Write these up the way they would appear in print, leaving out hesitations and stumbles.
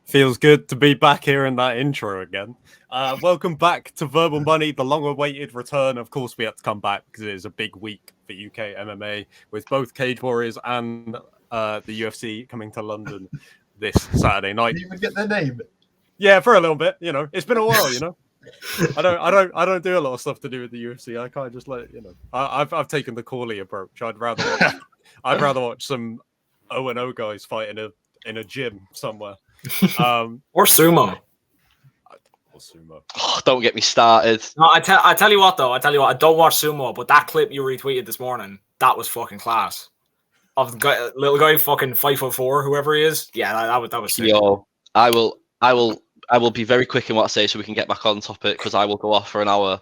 Feels good to be back here in that intro again. Welcome back to Verbal Money, the long-awaited return. Of course, we had to come back because it is a big week for UK MMA with both Cage Warriors and the UFC coming to London this Saturday night. Did you even get their name? Yeah, for a little bit. You know, it's been a while. You know, I don't do a lot of stuff to do with the UFC. I kind of just let it, you know. I've taken the Corley approach. I'd rather watch some O&O guys fight in a gym somewhere. Or sumo. Oh, don't get me started. No, I tell you what though. I don't watch sumo, but that clip you retweeted this morning, that was fucking class. Of the guy, little guy, fucking 5'4", whoever he is. Yeah, that was sick. Yo, I will be very quick in what I say so we can get back on topic because I will go off for an hour.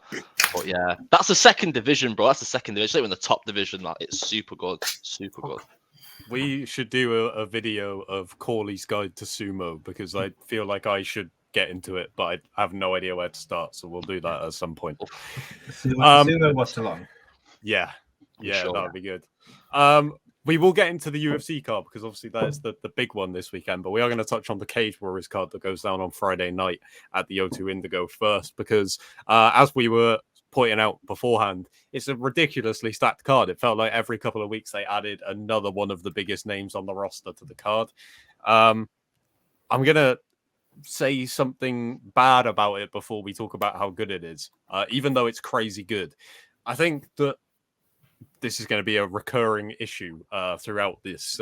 But yeah, that's the second division, bro. That's the second division. It's not even the top division. That it's super good, super good. We should do a video of Corley's guide to sumo because I feel like I should get into it, but I have no idea where to start. So we'll do that at some point. Sumo was too long. Yeah, Sure. that would be good. We will get into the UFC card because obviously that is the big one this weekend, but we are going to touch on the Cage Warriors card that goes down on Friday night at the O2 Indigo first because as we were pointing out beforehand, it's a ridiculously stacked card. It felt like every couple of weeks they added another one of the biggest names on the roster to the card. I'm gonna say something bad about it before we talk about how good it is, even though it's crazy good. I think that this is going to be a recurring issue throughout this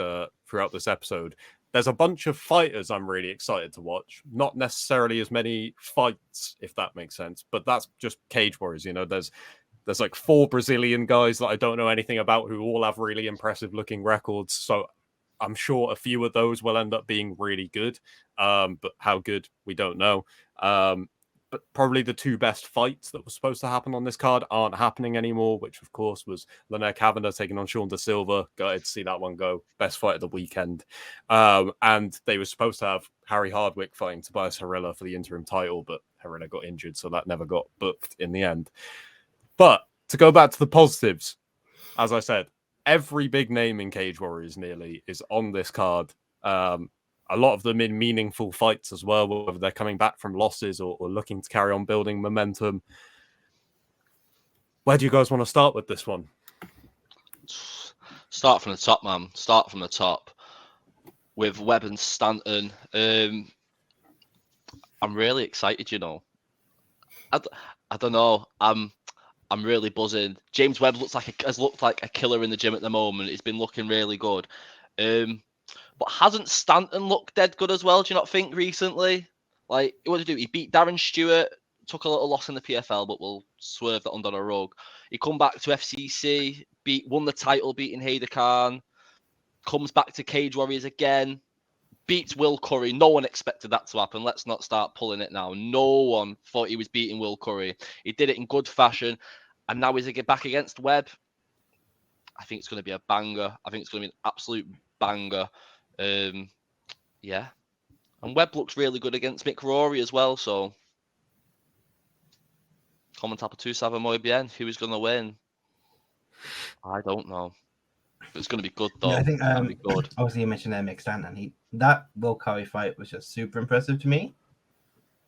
episode. There's a bunch of fighters I'm really excited to watch. Not necessarily as many fights, if that makes sense, but that's just Cage Warriors. You know, there's like 4 Brazilian guys that I don't know anything about who all have really impressive looking records. So I'm sure a few of those will end up being really good. But how good, we don't know. But probably the 2 best fights that were supposed to happen on this card aren't happening anymore, which of course was Linaire Kavanagh taking on Sean Da Silva. Got to see that one go. Best fight of the weekend. And they were supposed to have Harry Hardwick fighting Tobias Harila for the interim title, but Harila got injured, so that never got booked in the end. But to go back to the positives, as I said, every big name in Cage Warriors nearly is on this card. A lot of them in meaningful fights as well, whether they're coming back from losses or looking to carry on building momentum. Where do you guys want to start with this one? Start from the top, man. Start from the top with Webb and Stanton. I'm really excited, you know. I don't know. I'm really buzzing. James Webb has looked like a killer in the gym at the moment. He's been looking really good. But hasn't Stanton looked dead good as well? Do you not think recently? Like, what did he do? He beat Darren Stewart, took a little loss in the PFL, but we'll swerve that under the rug. He come back to FCC, won the title, beating Hayder Khan, comes back to Cage Warriors again, beats Will Curry. No one expected that to happen. Let's not start pulling it now. No one thought he was beating Will Curry. He did it in good fashion, and now he's back against Webb. I think it's going to be a banger. I think it's going to be an absolute banger. Yeah. And Webb looks really good against Mick Rory as well, so comment up to Sava muy bien. Who is going to win? I don't know. But it's going to be good, though. Yeah, I think it's going to be good. Obviously you mentioned Mick Stanton. That Will Curry fight was just super impressive to me.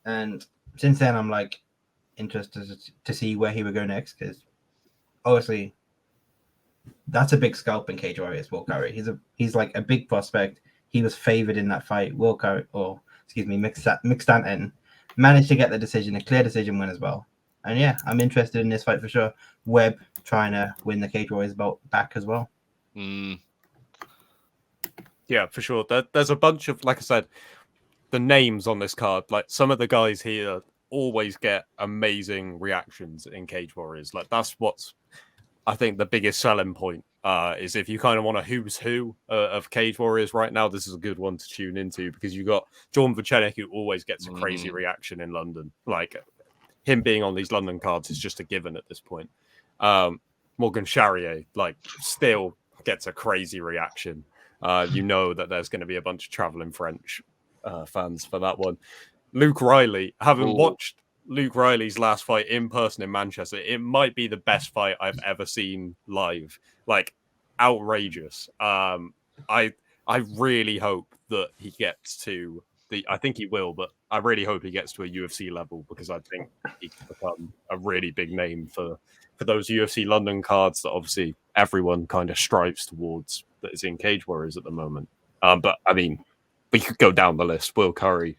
And since then I'm like interested to see where he would go next, because obviously that's a big scalp in Cage Warriors, Will Curry. He's like a big prospect. He was favored in that fight. Mick Stanton managed to get the decision, a clear decision win as well. And yeah, I'm interested in this fight for sure. Webb trying to win the Cage Warriors belt back as well. Yeah, for sure. There's a bunch of, like I said, the names on this card. Like some of the guys here always get amazing reactions in Cage Warriors. Like that's what's, I think, the biggest selling point is if you kind of want a who's who of Cage Warriors right now, this is a good one to tune into because you got John Vucenic, who always gets a crazy reaction in London. Like him being on these London cards is just a given at this point. Morgan Charrier, like, still gets a crazy reaction. You know that there's going to be a bunch of traveling French fans for that one. Luke Riley, having watched Luke Riley's last fight in person in Manchester, it might be the best fight I've ever seen live. Like, outrageous. I really hope that he gets to I think he will, but I really hope he gets to a UFC level because I think he can become a really big name for those UFC London cards that obviously everyone kind of strives towards that is in Cage Warriors at the moment. But I mean, we could go down the list. Will Curry,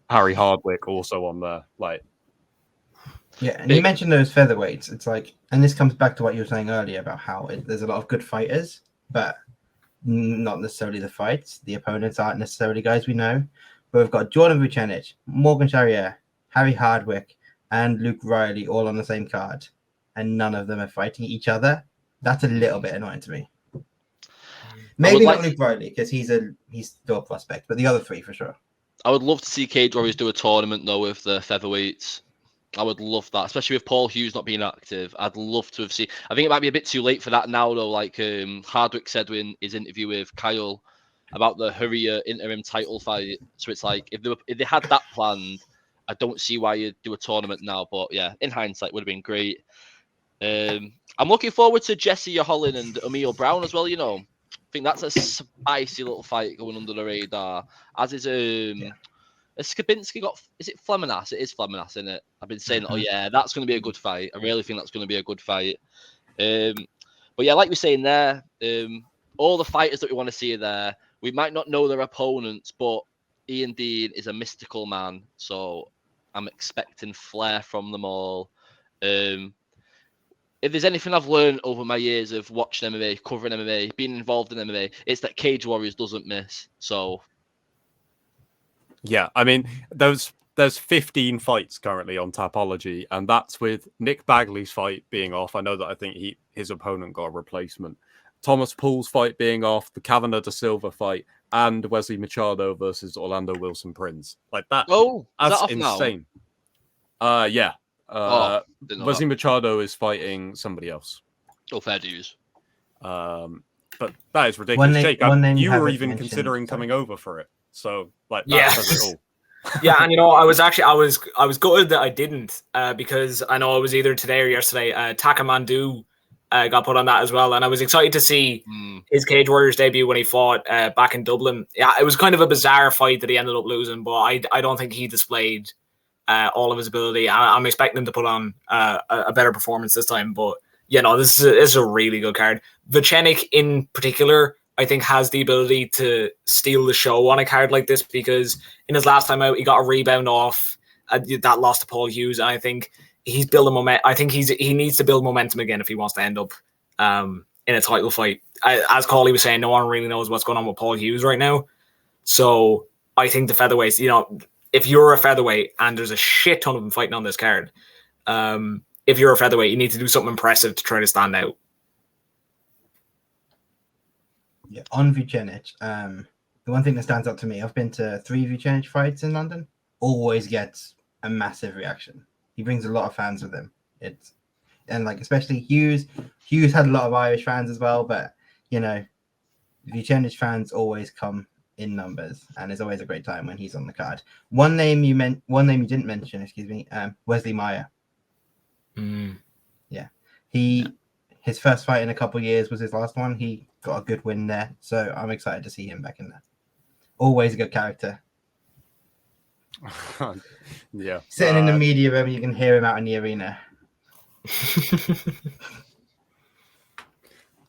Harry Hardwick also on there. Like, yeah, and you mentioned those featherweights. It's like, and this comes back to what you were saying earlier about how there's a lot of good fighters, but not necessarily the fights. The opponents aren't necessarily guys we know. But we've got Jordan Vucenic, Morgan Charrier, Harry Hardwick, and Luke Riley all on the same card, and none of them are fighting each other. That's a little bit annoying to me. Maybe not Luke Riley because he's still a prospect, but the other three for sure. I would love to see Cage Warriors do a tournament though with the featherweights. I would love that, especially with Paul Hughes not being active. I'd love to have seen. I think it might be a bit too late for that now, though. Like Hardwick said in his interview with Kyle about the Hurrier interim title fight. So it's like if they had that planned, I don't see why you'd do a tournament now. But yeah, in hindsight, would have been great. I'm looking forward to Jesse Holland and Emil Brown as well. You know, I think that's a spicy little fight going under the radar. As is Has Skabinski got? Is it Fleminas? It is Fleminas, isn't it? I've been saying, oh yeah, that's going to be a good fight. I really think that's going to be a good fight. But yeah, like we're saying there, all the fighters that we want to see are there. We might not know their opponents, but Ian Dean is a mystical man, so I'm expecting flair from them all. If there's anything I've learned over my years of watching MMA, covering MMA, being involved in MMA, it's that Cage Warriors doesn't miss. So. Yeah, I mean, there's 15 fights currently on Tapology, and that's with Nick Bagley's fight being off. I know that I think his opponent got a replacement. Thomas Poole's fight being off, the Kavanagh da Silva fight, and Wesley Machado versus Orlando Wilson Prince. Like that. Oh, that's that insane. Yeah. Wesley Machado is fighting somebody else. Oh, fair dues. But that is ridiculous. Jake, you were even considering coming over for it. So, like, that says it all. Yeah, and you know, I was gutted that I didn't because I know it was either today or yesterday. Takamandu got put on that as well, and I was excited to see his Cage Warriors debut when he fought back in Dublin. Yeah, it was kind of a bizarre fight that he ended up losing, but I don't think he displayed all of his ability. I'm expecting him to put on a better performance this time, but you know, this is a really good card. Vucenic in particular, I think, has the ability to steal the show on a card like this because in his last time out, he got a rebound off that loss to Paul Hughes. And I think he's building momentum. I think he needs to build momentum again if he wants to end up in a title fight. As Cauley was saying, no one really knows what's going on with Paul Hughes right now. So I think the featherweights, you know, if you're a featherweight and there's a shit ton of them fighting on this card, if you're a featherweight, you need to do something impressive to try to stand out. Yeah, on Vucenic, the one thing that stands out to me, I've been to 3 Vucenic fights in London, always gets a massive reaction. He brings a lot of fans with him. And like especially Hughes had a lot of Irish fans as well, but you know, Vucenic fans always come in numbers, and it's always a great time when he's on the card. One name you didn't mention, Wesley Meyer. Yeah, his first fight in a couple of years was his last one. He got a good win there, so I'm excited to see him back in there. Always a good character. Yeah, sitting in the media room, you can hear him out in the arena.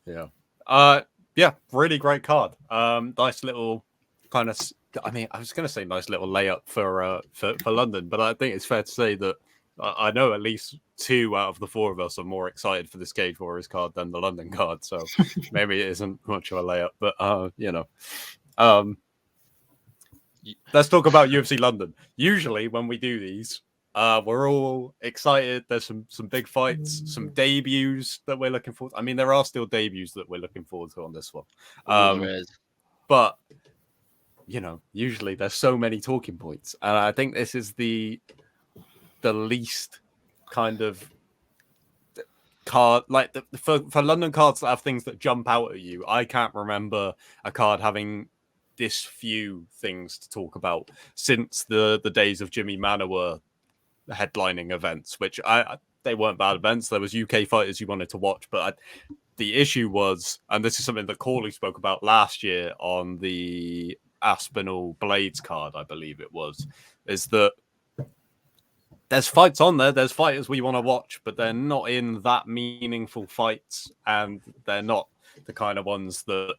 Yeah, really great card. Nice little kind of. I mean, I was going to say nice little layup for London, but I think it's fair to say that I know at least 2 out of the 4 of us are more excited for this Cage Warriors card than the London card. So maybe it isn't much of a layup, but you know, let's talk about UFC London. Usually when we do these, we're all excited. There's some big fights, some debuts that we're looking forward to. I mean, there are still debuts that we're looking forward to on this one. But you know, usually there's so many talking points, and I think this is the least kind of card, like for London cards that have things that jump out at you. I can't remember a card having this few things to talk about since the days of Jimmy Manoa headlining events, which they weren't bad events. There was UK fighters you wanted to watch, but the issue was, and this is something that Cauley spoke about last year on the Aspinall Blades card, I believe it was, is that there's fights on there. There's fighters we want to watch, but they're not in that meaningful fights, and they're not the kind of ones that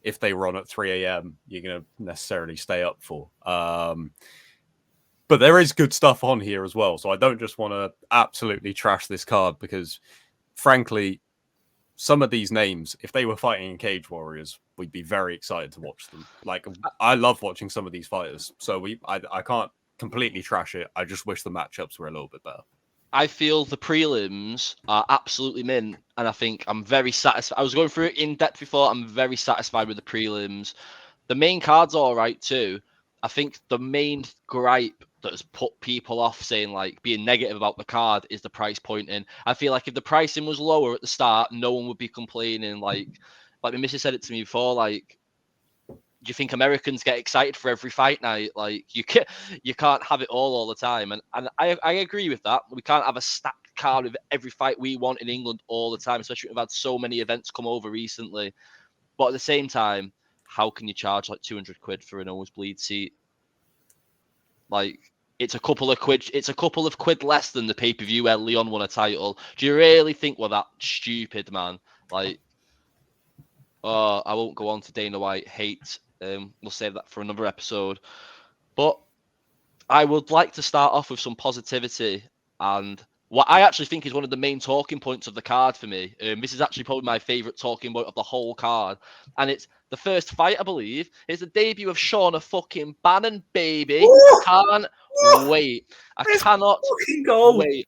if they run at 3 a.m., you're going to necessarily stay up for. But there is good stuff on here as well. So I don't just want to absolutely trash this card because, frankly, some of these names, if they were fighting in Cage Warriors, we'd be very excited to watch them. Like, I love watching some of these fighters. So I can't completely trash it. I just wish the matchups were a little bit better. I feel the prelims are absolutely mint, and I think I'm very satisfied. I was going through it in depth before. I'm very satisfied with the prelims. The main card's all right too. I think the main gripe that has put people off saying like being negative about the card is the price pointing. I feel like if the pricing was lower at the start, no one would be complaining. Like my missus said it to me before, like, do you think Americans get excited for every fight night? Like you can't have it all the time. And I agree with that. We can't have a stacked card with every fight we want in England all the time, especially we've had so many events come over recently. But at the same time, how can you charge like 200 quid for a nosebleed seat? Like it's a couple of quid less than the pay-per-view where Leon won a title. Do you really think we're that stupid, man? Like, oh, I won't go on to Dana White hate. We'll save that for another episode. But I would like to start off with some positivity and what I actually think is one of the main talking points of the card for me. This is actually probably my favourite talking point of the whole card. And it's the first fight, I believe. It's the debut of Shauna fucking Bannon, baby. Ooh! Can't wait. I cannot wait.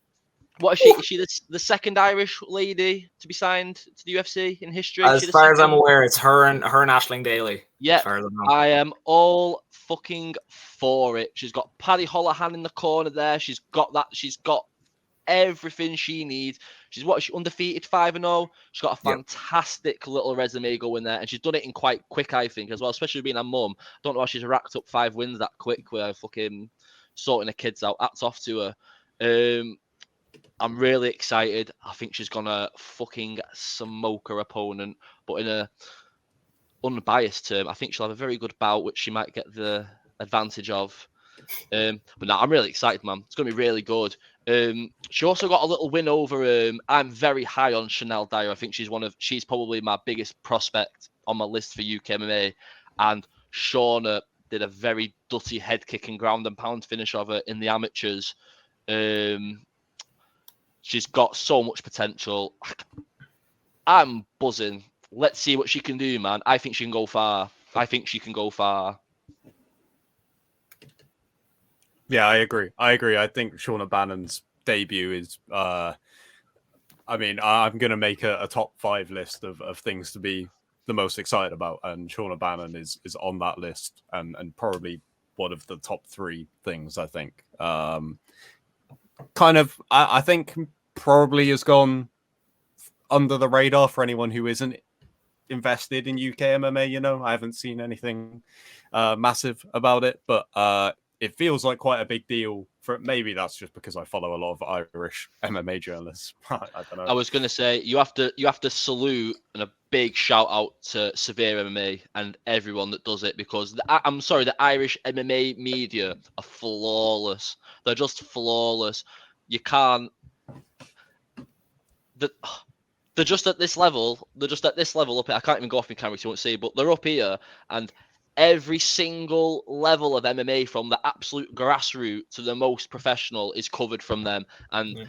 What is she? Is she the second Irish lady to be signed to the UFC in history? As far as I'm aware, it's her and Aisling Daly. Yeah, I am all fucking for it. She's got Paddy Holohan in the corner there. She's got that. She's got everything she needs. She's undefeated 5-0. She's got a fantastic little resume going there, and she's done it in quite quick, I think, as well. Especially being a mum. Don't know how she's racked up 5 wins that quick with fucking sorting the kids out. Hats off to her. I'm really excited. I think she's gonna fucking smoke her opponent, but in a unbiased term, I think she'll have a very good bout, which she might get the advantage of. But no, I'm really excited, man. It's gonna be really good. She also got a little win over. I'm very high on Chanel Dyer. I think she's probably my biggest prospect on my list for UK MMA. And Shauna did a very dirty head kick and ground and pound finish of her in the amateurs. She's got so much potential. I'm buzzing. Let's see what she can do, man. I think she can go far. Yeah, I agree. I think Shauna Bannon's debut is I'm going to make a top 5 list of things to be the most excited about, and Shauna Bannon is on that list, and probably one of the top 3 things, I think. I think probably has gone under the radar for anyone who isn't invested in UK MMA. You know, I haven't seen anything massive about it, but it feels like quite a big deal. Maybe that's just because I follow a lot of Irish MMA journalists. I don't know. I was going to say you have to salute and a big shout out to Severe MMA and everyone that does it, because the Irish MMA media are flawless. They're just flawless. You can't. They're just at this level. They're just at this level up here. I can't even go off my camera, so you won't see, but they're up here, and every single level of MMA, from the absolute grassroots to the most professional, is covered from them. And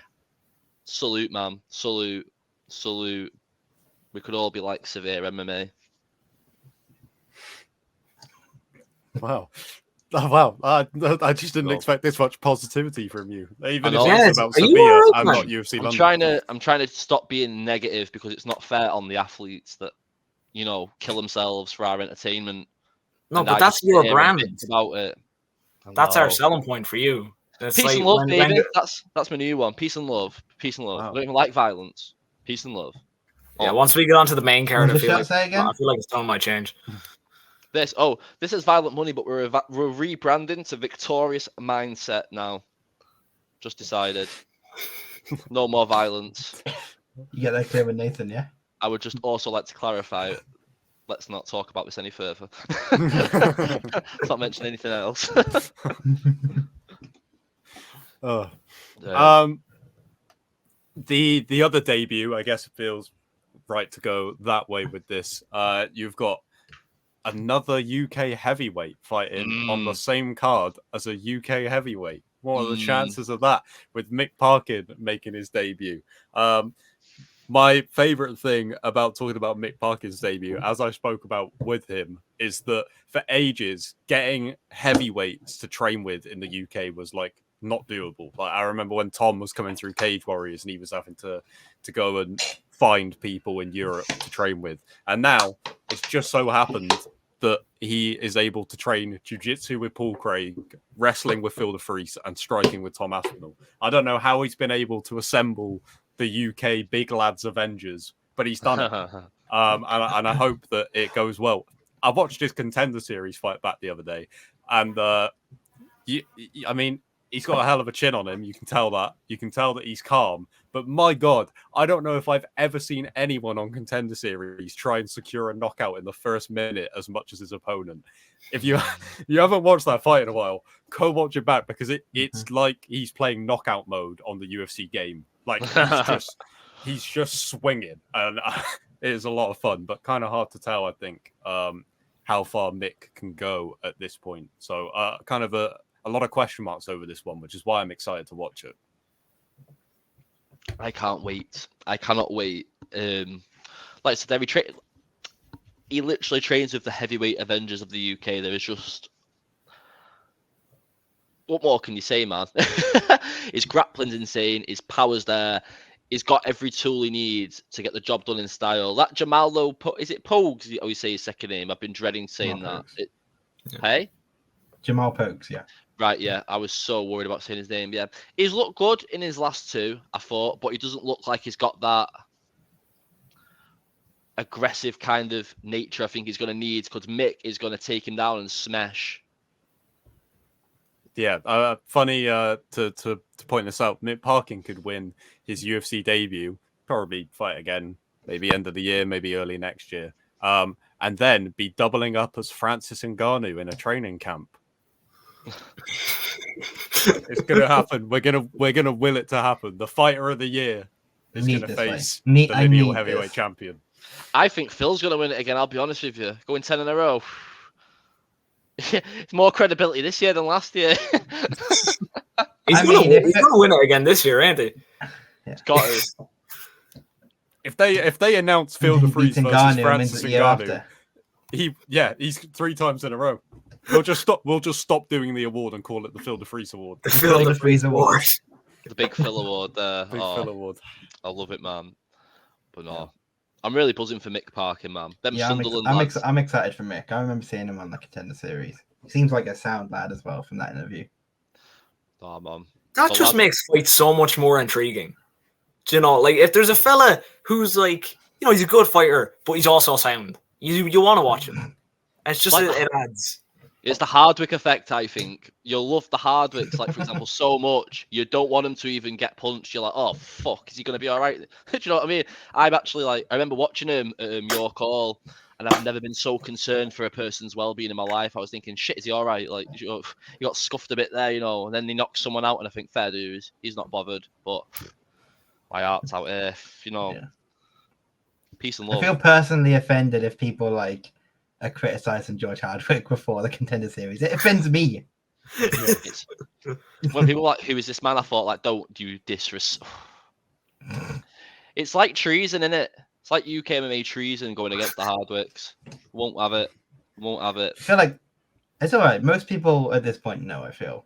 salute, man. Salute. We could all be like Severe MMA. Wow. Oh, wow. I just didn't expect this much positivity from you. Even if it's about Severe and not UFC London. I'm trying to stop being negative, because it's not fair on the athletes that, you know, kill themselves for our entertainment. No, but that's your brand. About it. That's our selling point for you. Peace and love, baby. That's my new one. Peace and love. Wow. I don't even like violence. Peace and love. Yeah, once we get onto the main card, I feel like it's tone might change. This is Violent Money, but we're rebranding to Victorious Mindset now. Just decided. No more violence. You get that clear with Nathan, yeah? I would just also like to clarify let's not talk about this any further. Let's not mention anything else. Oh. Um, The other debut, I guess it feels right to go that way with this. You've got another UK heavyweight fighting on the same card as a UK heavyweight. What are the chances of that with Mick Parkin making his debut? My favorite thing about talking about Mick Parkin's debut, as I spoke about with him, is that for ages, getting heavyweights to train with in the UK was like not doable. Like I remember when Tom was coming through Cage Warriors and he was having to go and find people in Europe to train with. And now it's just so happened that he is able to train jiu-jitsu with Paul Craig, wrestling with Phil DeFries, and striking with Tom Aspinall. I don't know how he's been able to assemble the UK big lads Avengers, but he's done it. And I hope that it goes well. I watched his Contender Series fight back the other day, and I mean, he's got a hell of a chin on him. You can tell that. You can tell that he's calm. But my God, I don't know if I've ever seen anyone on Contender Series try and secure a knockout in the first minute as much as his opponent. If you haven't watched that fight in a while, go watch it back because it's like he's playing knockout mode on the UFC game. Like he's just swinging, and it is a lot of fun, but kind of hard to tell, I think, how far Mick can go at this point. So kind of a lot of question marks over this one, which is why I'm excited to watch it. I can't wait. I cannot wait. Like I said, he literally trains with the heavyweight Avengers of the UK. There is just... What more can you say, man? His grappling's insane. His power's there. He's got every tool he needs to get the job done in style. That Jamal, though, is it Pogues? I always say his second name. I've been dreading saying that. Hey? Jamal Pokes, yeah. Right, yeah. I was so worried about saying his name, yeah. He's looked good in his last two, I thought, but he doesn't look like he's got that aggressive kind of nature I think he's going to need, because Mick is going to take him down and smash. Yeah, funny to point this out, Mick Parkin could win his UFC debut, probably fight again, maybe end of the year, maybe early next year, and then be doubling up as Francis Ngannou in a training camp. It's gonna happen. We're gonna will it to happen. The fighter of the year is gonna face the lineal heavyweight champion. I think Phil's gonna win it again. I'll be honest with you. Going 10 in a row. It's more credibility this year than last year. He's gonna win it again this year, ain't he? Yeah. Got to. If they announce Phil DeFries versus Francis Ngannou, he's 3 times in a row. We'll just stop doing the award and call it the Phil DeFries Award. The Phil DeFries Award. The Big Phil Award. Big Phil Award. I love it, man. But no, I'm really buzzing for Mick Parkin, man. I'm excited for Mick. I remember seeing him on the Contender Series. He seems like a sound lad as well from that interview. Oh, man. That just makes fights so much more intriguing. Do you know, like if there's a fella who's like, you know, he's a good fighter, but he's also sound. You want to watch him. It's just it adds. It's the Hardwick effect, I think. You'll love the Hardwicks, like, for example, so much. You don't want him to even get punched. You're like, oh, fuck, is he going to be all right? Do you know what I mean? I'm actually like, I remember watching him at York Hall, and I've never been so concerned for a person's well-being in my life. I was thinking, shit, is he all right? Like, you got scuffed a bit there, you know, and then he knocks someone out, and I think, fair dues, he's not bothered. But my heart's out here, you know. Yeah. Peace and love. I feel personally offended if people, like, are criticizing George Hardwick before the Contender Series. It offends me. When people are like, who is this man? I thought, like, don't you disrespect. It's like treason, isn't it? It's like UK MMA treason going against the Hardwicks. Won't have it. Won't have it. I feel like it's all right. Most people at this point know, I feel.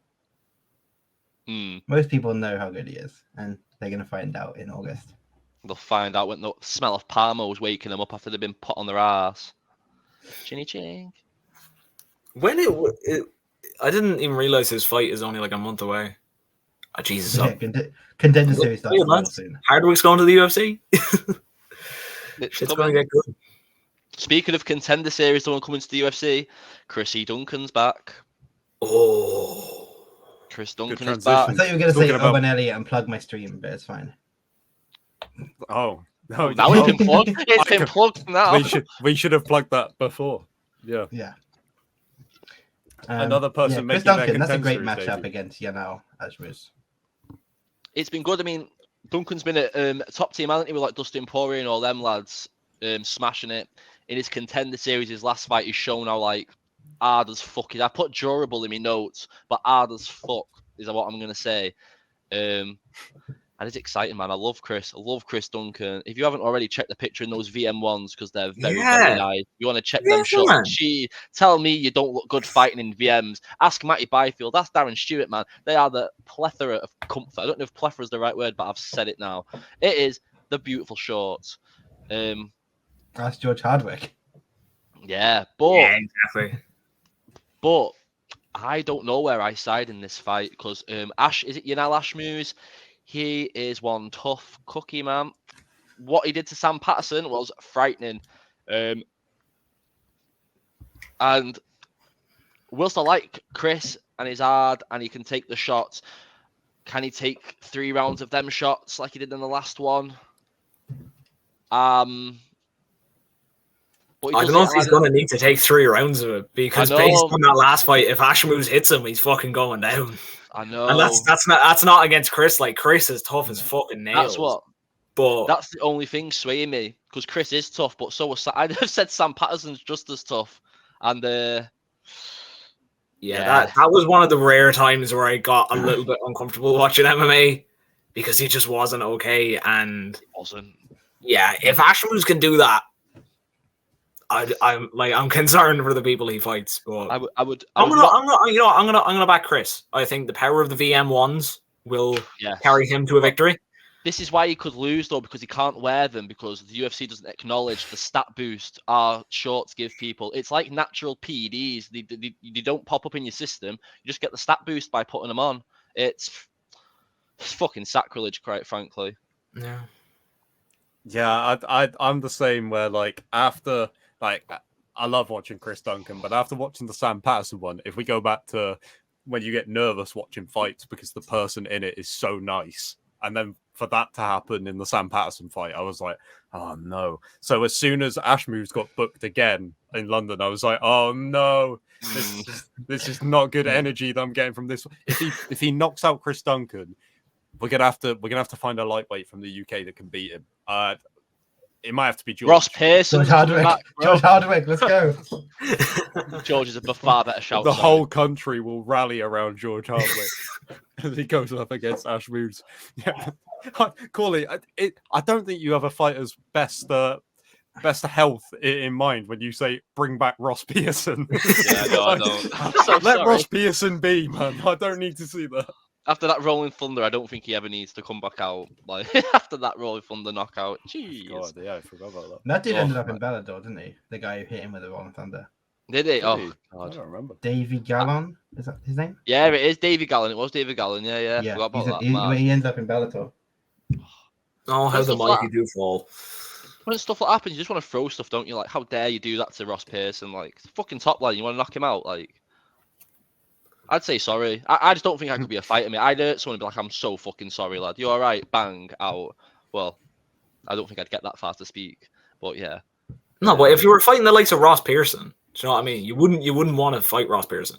Most people know how good he is, and they're going to find out in August. They'll find out when the smell of Parmo was waking them up after they've been put on their ass. Chinny ching. When I didn't even realize his fight is only like a month away. Oh, Jesus. Yeah, Contender Series starts soon. Hardwick's going to the UFC. It's going to get good. Speaking of Contender Series, someone coming to the UFC, Chrissy Duncan's back. Oh. Chris Duncan is back. I thought you were going to say Owen Elliott and plug my stream, but it's fine. Oh, No, Now it's been plugged. It's been plugged now. We should have plugged that before. Yeah. Yeah. Another person Chris making their Duncan, that's a great contender matchup debut. against Yanal Ashmus. It's been good. I mean, Duncan's been a top team, hasn't he, with like Dustin Poirier and all them lads smashing it. In his contender series, his last fight, he's shown how like hard as fuck. I put durable in my notes, but hard as fuck is what I'm gonna say. And it's exciting, man. I love Chris. I love Chris Duncan. If you haven't already, checked the picture in those VM ones because they're very, very nice. You want to check them shots. Man. Tell me you don't look good fighting in VMs. Ask Matty Byfield. Ask Darren Stewart, man. They are the plethora of comfort. I don't know if plethora is the right word, but I've said it now. It is the beautiful shorts. That's George Hardwick. Yeah, but exactly. But I don't know where I side in this fight because is it Yanal Ashmus? He is one tough cookie, man. What he did to Sam Patterson was frightening. And whilst I like Chris and he's hard and he can take the shots, can he take 3 rounds of them shots like he did in the last one? I don't know if he's going to need to take 3 rounds of it because based on that last fight, if Ashmus hits him, he's fucking going down. I know, and that's not against Chris. Like Chris is tough as fucking nails. That's the only thing swaying me because Chris is tough, but so was I'd have said Sam Patterson's just as tough. And that was one of the rare times where I got a little bit uncomfortable watching MMA because he just wasn't okay. And he wasn't. Yeah, if Ashmus can do that, I'm concerned for the people he fights, but I'm gonna back Chris. I think the power of the VM ones will carry him to a victory. This is why he could lose though, because he can't wear them because the UFC doesn't acknowledge the stat boost our shorts give people. It's like natural PEDs. They don't pop up in your system. You just get the stat boost by putting them on. It's fucking sacrilege, quite frankly. Yeah, I'm the same. Where like after. Like, I love watching Chris Duncan, but after watching the Sam Patterson one, if we go back to when you get nervous watching fights because the person in it is so nice, and then for that to happen in the Sam Patterson fight, I was like, oh no. So as soon as Ashmus got booked again in London, I was like, oh no, this is not good energy that I'm getting from this. If he knocks out Chris Duncan, we're gonna have to find a lightweight from the UK that can beat him. It might have to be George. Ross Pearson. George Hardwick, let's go. George is a far better shout. The whole country will rally around George Hardwick as he goes up against Ashmus. Yeah. Corley, I don't think you have a fighter's best health in mind when you say bring back Ross Pearson. Yeah, no, I don't. Let Ross Pearson be, man. I don't need to see that. After that Rolling Thunder, I don't think he ever needs to come back out. Like after that Rolling Thunder knockout, jeez. God, yeah, I forgot about that. That dude ended up in Bellator, didn't he? The guy who hit him with the Rolling Thunder. Did he? Oh, God. I don't remember. Davey Gallon, is that his name? Yeah, it is Davey Gallon. It was Davey Gallon. Yeah. Forgot about that. He ended up in Bellator. Oh, how the mighty do fall. When stuff like happens, you just want to throw stuff, don't you? Like, how dare you do that to Ross Pearson? Like, fucking top line, you want to knock him out? Like, I'd say sorry. I just don't think I could be a fighter, mate. I'd hurt someone and be like, I'm so fucking sorry, lad. You all right? Bang, out. Well, I don't think I'd get that far to speak. But yeah. No, but if you were fighting the likes of Ross Pearson, do you know what I mean? You wouldn't want to fight Ross Pearson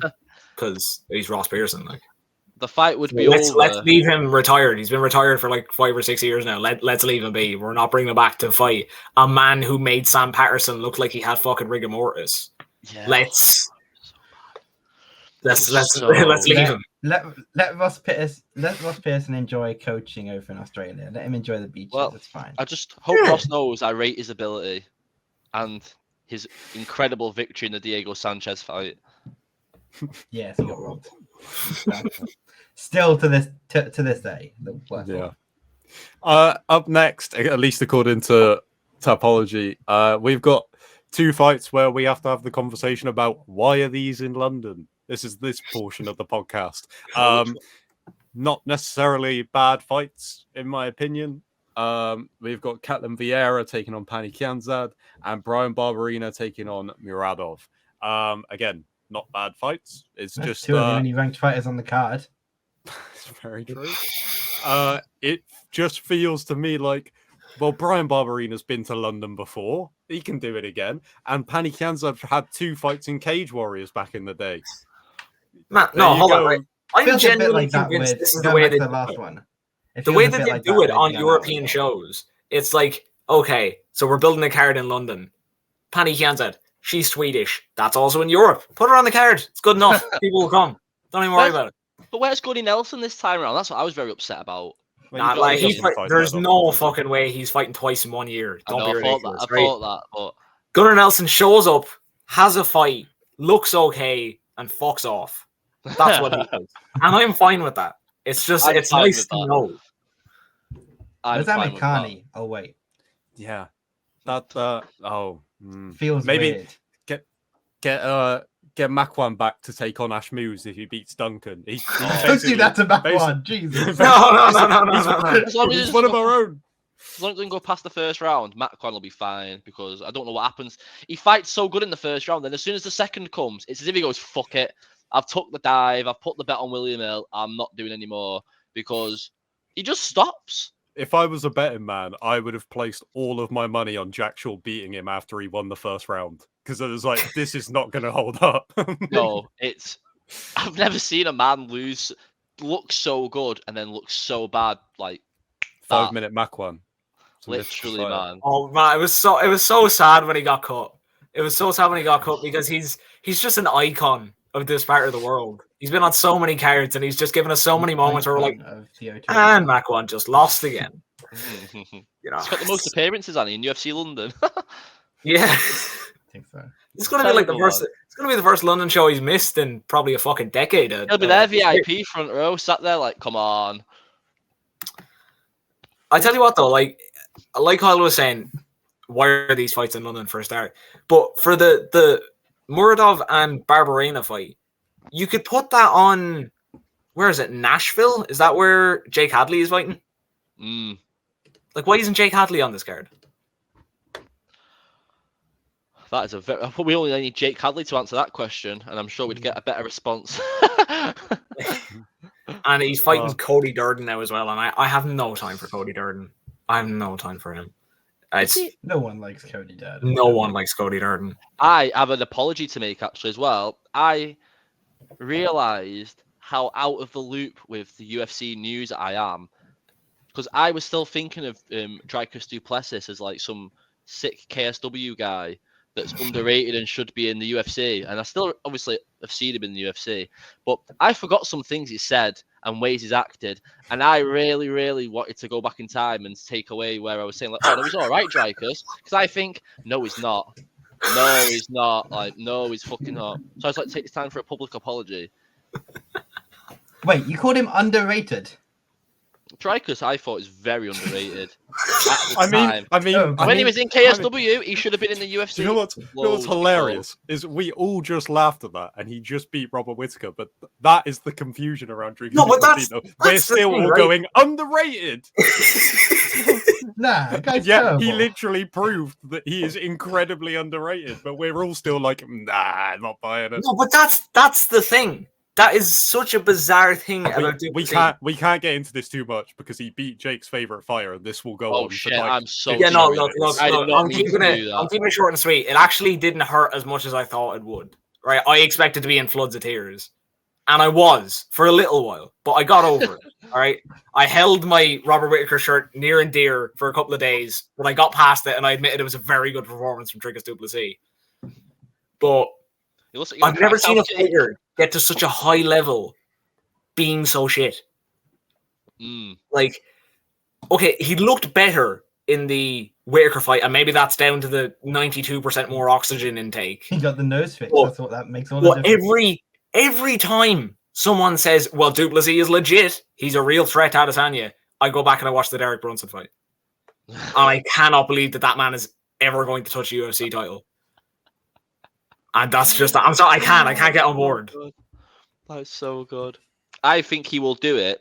because he's Ross Pearson. Like, the fight would be over. Let's leave him retired. He's been retired for like 5 or 6 years now. Let's leave him be. We're not bringing him back to fight a man who made Sam Patterson look like he had fucking rigor mortis. Yeah. Let's leave him. Let Ross Pearson enjoy coaching over in Australia. Let him enjoy the beaches. Well, it's fine. I just hope Ross knows I rate his ability and his incredible victory in the Diego Sanchez fight. Yes, he got robbed. Still to this day. Yeah. Up next, at least according to Topology, we've got 2 fights where we have to have the conversation about why are these in London. This is this portion of the podcast. Not necessarily bad fights, in my opinion. We've got Katlin Vieira taking on Pani Kianzad and Brian Barberina taking on Muradov. Again, not bad fights. It's That's just 2 of the only ranked fighters on the card. It's very true. It just feels to me like Well, Brian Barberina's been to London before. He can do it again. And Pani Kianzad had 2 fights in Cage Warriors back in the day. Man, There no, you hold on. go. Right? I'm Feels a bit genuinely like that convinced with this is the going way back they to the do last it. one. It The feels way a that bit they like do that it with on the European Alawis. shows, it's like, okay, so we're building a card in London. Pani Kianzad, she's Swedish. That's also in Europe. Put her on the card. It's good enough. People will come. Don't even worry about it. But where's Gordy Nelson this time around? That's what I was very upset about. Well, Nah, he like doesn't fight there's that no often, does he? fucking way he's fighting twice in 1 year. I Don't know, be I ridiculous. thought that, but Gunnar Nelson shows up, has a fight, looks okay, and fucks off. That's what he does. And I'm fine with that. It's just, I'm it's fine nice with to that. know. I'm fine with that. Mikani. Oh wait, Yeah. That feels maybe weird. get Makwan back to take on Ash Moose if he beats Duncan. Don't do that to Makwan. Jesus. No. As long as He's it's one of our own. As long as it doesn't go past the first round, Macron will be fine because I don't know what happens. He fights so good in the first round, then as soon as the second comes, it's as if he goes, fuck it. I've took the dive. I've put the bet on William Hill. I'm not doing anymore because he just stops. If I was a betting man, I would have placed all of my money on Jack Shaw beating him after he won the first round because it was like, this is not going to hold up. No, I've never seen a man look so good and then look so bad like 5 minute Makwan. Literally, man. Oh man, it was so sad when he got cut. It was so sad when he got cut because he's just an icon of this part of the world. He's been on so many cards and he's just given us so many moments where we're like, and Makwan just lost again. You know, He's got the most appearances on in UFC London. Yeah. I think so. It's gonna be like the first. It's gonna be the first London show he's missed in probably a fucking decade. He'll be there, VIP front row, sat there like, come on. I tell you what though, like Kyle was saying, why are these fights in London for a start? But for the Muradov and Barberena fight, you could put that on. Where is it? Nashville? Is that where Jake Hadley is fighting? Like, why isn't Jake Hadley on this card? That is we only need Jake Hadley to answer that question, and I'm sure we'd get a better response. And he's fighting Cody Durden now as well, and I have no time for Cody Durden. I have no time for him. No one likes Cody Durden. No one likes Cody Durden. I have an apology to make actually as well. I realised how out of the loop with the UFC news I am, because I was still thinking of Dricus du Plessis as like some sick KSW guy that's underrated and should be in the UFC. And I still obviously have seen him in the UFC. But I forgot some things he said and ways he's acted. And I really, really wanted to go back in time and take away where I was saying, like, oh, no, he's all right, Dricus. Because I think, no, he's not. No, he's not. Like, no, he's fucking not. So I was like, take this time for a public apology. Wait, you called him underrated? Dricus, I thought, is very underrated. I mean, when he was in KSW, he should have been in the UFC. You know what's hilarious is we all just laughed at that, and he just beat Robert Whittaker. But that is the confusion around drinking. No, but that's we're still thing, all right? going underrated. Nah, guy's Yeah, terrible. he literally proved that he is incredibly underrated, but we're all still like, nah, not buying it. No, but that's the thing. That is such a bizarre thing about Duplessis. We can't get into this too much because he beat Jake's favorite fighter, and this will go on. Shit, for like, I'm so Yeah, no, look, I did not I'm need keeping to do that. I'm keeping it short and sweet. It actually didn't hurt as much as I thought it would. Right, I expected to be in floods of tears, and I was for a little while, but I got over it. All right, I held my Robert Whittaker shirt near and dear for a couple of days, but I got past it, and I admitted it was a very good performance from Dricus du Plessis. But I've never seen a fighter get to such a high level being so shit. Like, okay, he looked better in the Whittaker fight, and maybe that's down to the 92% more oxygen intake. He got the nose fix. Well, That's what that makes all the difference. Every time someone says, well, Duplessis is legit, he's a real threat to Adesanya, I go back and I watch the Derek Brunson fight. And I cannot believe that man is ever going to touch a UFC title. And that's just, I'm sorry, I can't get on board. That's so good. I think he will do it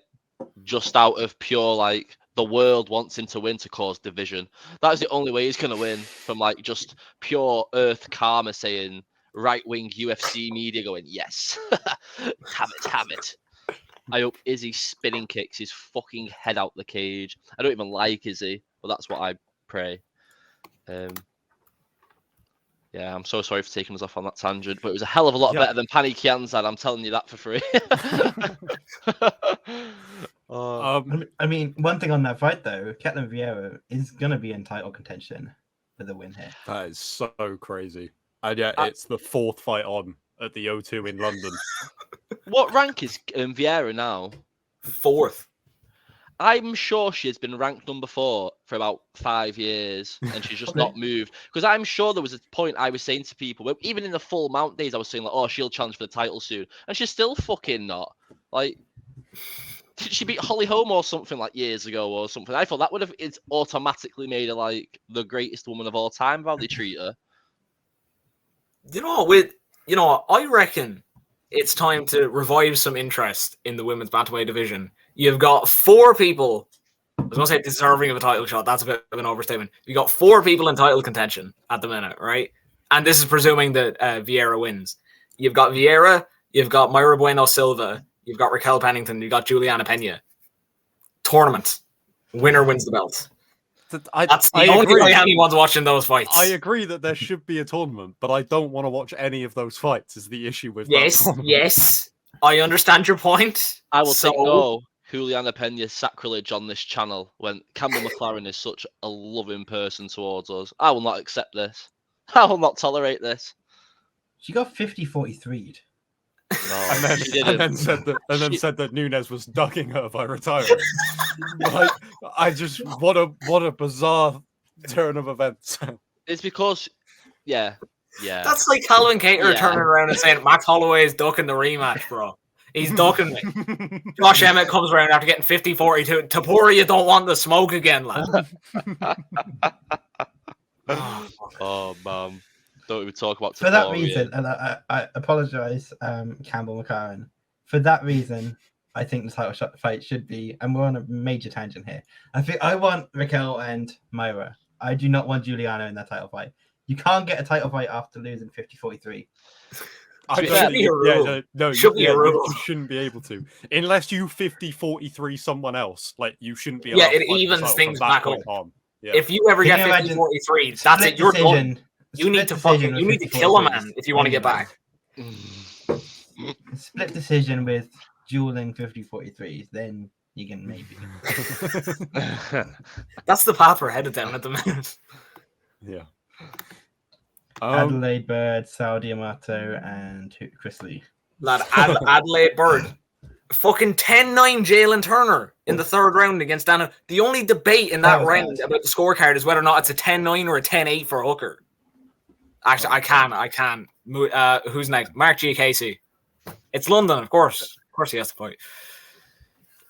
just out of pure, like, the world wants him to win to cause division. That's the only way he's going to win, from, like, just pure earth karma saying, right-wing UFC media going, yes, have it. I hope Izzy spinning kicks his fucking head out the cage. I don't even like Izzy. but that's what I pray. Yeah, I'm so sorry for taking us off on that tangent, but it was a hell of a lot better than Pani Kianzad. I'm telling you that for free. I mean, one thing on that fight though, Ketlen Vieira is gonna be in title contention for the win here. That is so crazy. And yeah, it's the 4th fight on at the O2 in London. What rank is Vieira now? 4th. I'm sure she's been ranked number 4 for about 5 years, and she's just not moved. Because I'm sure there was a point I was saying to people, even in the full mount days, I was saying like, "Oh, she'll challenge for the title soon," and she's still fucking not. Like, did she beat Holly Holm or something like years ago or something? I thought that would have automatically made her like the greatest woman of all time. How they treat her. I reckon it's time to revive some interest in the women's bantamweight division. You've got 4 people. I was going to say deserving of a title shot. That's a bit of an overstatement. You got 4 people in title contention at the minute, right? And this is presuming that Vieira wins. You've got Vieira. You've got Mayra Bueno Silva. You've got Raquel Pennington. You've got Juliana Pena. Tournament. Winner wins the belt. That's the only way anyone's watching those fights. I agree that there should be a tournament, but I don't want to watch any of those fights is the issue with Yes. I understand your point. I will take no Juliana Pena sacrilege on this channel when Campbell McLaren is such a loving person towards us. I will not accept this. I will not tolerate this. She got 50-43'd. No, and then said that Nunes was ducking her by retiring. Like, what a bizarre turn of events. It's because, yeah. That's like Calvin Cater turning around and saying Max Holloway is ducking the rematch, bro. He's ducking me. Josh Emmett comes around after getting 50-42. Tapori, you don't want the smoke again, lad. Oh, man. Don't even talk about for that reason, and I apologize, Campbell McLaren. For that reason, I think the title shot fight should be, and we're on a major tangent here. I want Raquel and Mayra. I do not want Juliana in that title fight. You can't get a title fight after losing 50-43. You shouldn't be able to. Unless you 50-43 someone else. Like, you shouldn't be able to. It evens things back up. Yeah. If you ever get 50-43, that's it. You're done. You need to kill a man if you want to get back. Split decision with dueling 50-43s, then you can maybe. That's the path we're headed down at the minute. Yeah. Adelaide Bird, Saudi Amato, and Chris Lee. Lad, Adelaide Bird. Fucking 10-9 Jalen Turner in the 3rd round against Dana. The only debate in that round about the scorecard is whether or not it's a 10-9 or a 10-8 for Hooker. Actually, I can. Who's next? Mark G. Casey. It's London, of course. Of course he has to fight.